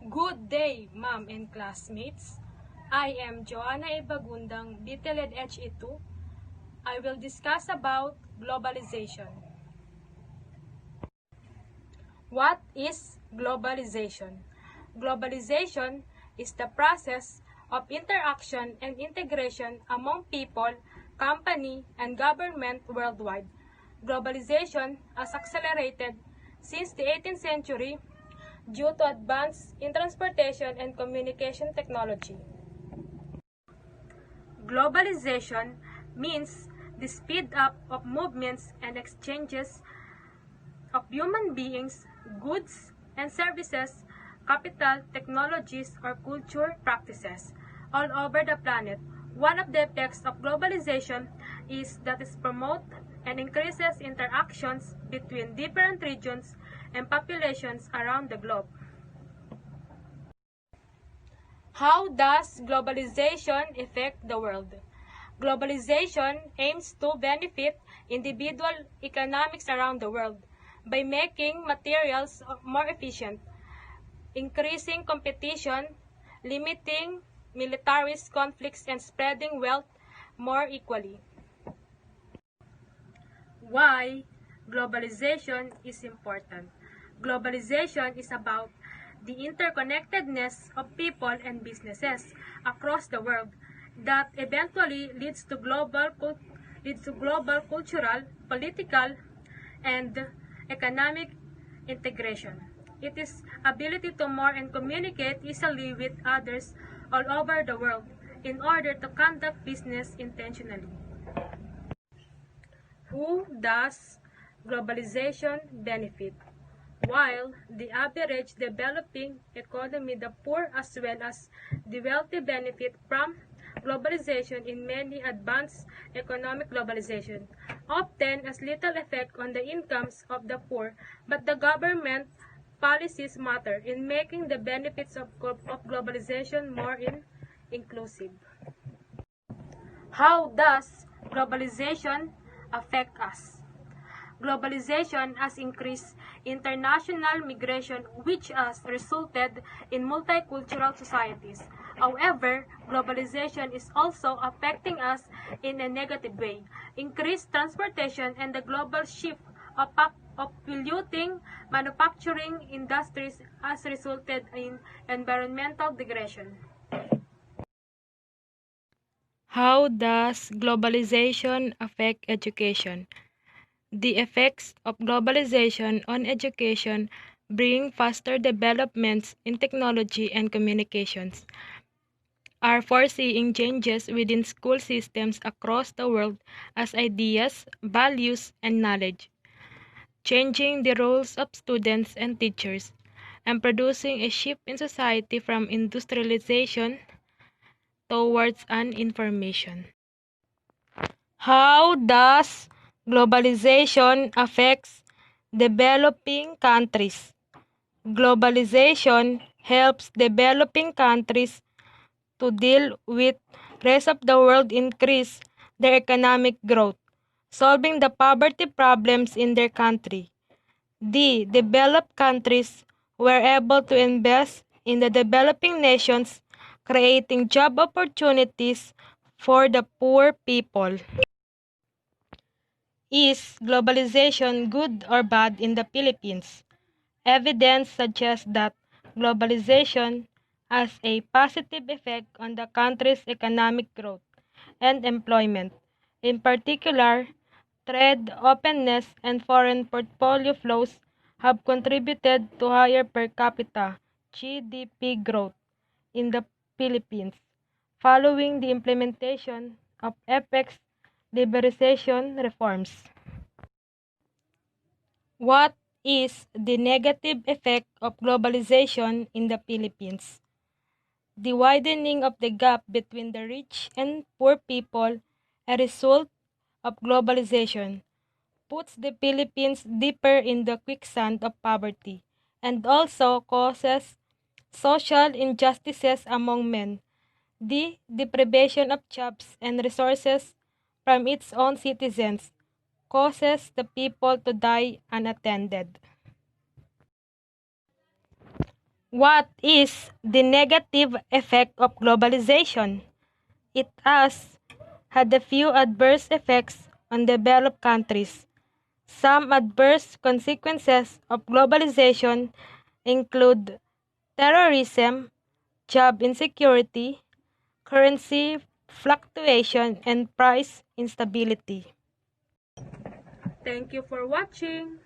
Good day, ma'am and classmates. I am Joanna Ibagundang, BTLED HE2. I will discuss about globalization. What is globalization? Globalization is the process of interaction and integration among people, company, and government worldwide. Globalization has accelerated since the 18th century due to advances in transportation and communication technology. Globalization means the speed up of movements and exchanges of human beings, goods, and services, capital, technologies, or culture practices all over the planet. One of the effects of globalization is that it promotes and increases interactions between different regions and populations around the globe. How does globalization affect the world? Globalization aims to benefit individual economics around the world by making materials more efficient, increasing competition, limiting militarist conflicts, and spreading wealth more equally. Why globalization is important? Globalization is about the interconnectedness of people and businesses across the world that eventually leads to global cultural, political, and economic integration. It is ability to more and communicate easily with others all over the world in order to conduct business intentionally. Who does globalization benefit? While the average developing economy, the poor as well as the wealthy benefit from globalization in many advanced economic globalization, often has little effect on the incomes of the poor, but the government policies matter in making the benefits of globalization more inclusive. How does globalization affect us? Globalization has increased international migration, which has resulted in multicultural societies. However, globalization is also affecting us in a negative way. Increased transportation and the global shift of polluting manufacturing industries has resulted in environmental degradation. How does globalization affect education? The effects of globalization on education bring faster developments in technology and communications, are foreseeing changes within school systems across the world as ideas, values, and knowledge, changing the roles of students and teachers, and producing a shift in society from industrialization towards an information. How does globalization affects developing countries? Globalization helps developing countries to deal with rest of the world increase their economic growth, solving the poverty problems in their country. The developed countries were able to invest in the developing nations, creating job opportunities for the poor people. Is globalization good or bad in the Philippines? Evidence suggests that globalization has a positive effect on the country's economic growth and employment. In particular, trade openness and foreign portfolio flows have contributed to higher per capita GDP growth in the Philippines following the implementation of FX liberalization reforms. What is the negative effect of globalization in the Philippines? The widening of the gap between the rich and poor people, a result of globalization, puts the Philippines deeper in the quicksand of poverty and also causes social injustices among men. The deprivation of jobs and resources from its own citizens causes the people to die unattended. What is the negative effect of globalization? It has had a few adverse effects on developed countries. Some adverse consequences of globalization include terrorism, job insecurity, currency fluctuation, and price instability. Thank you for watching.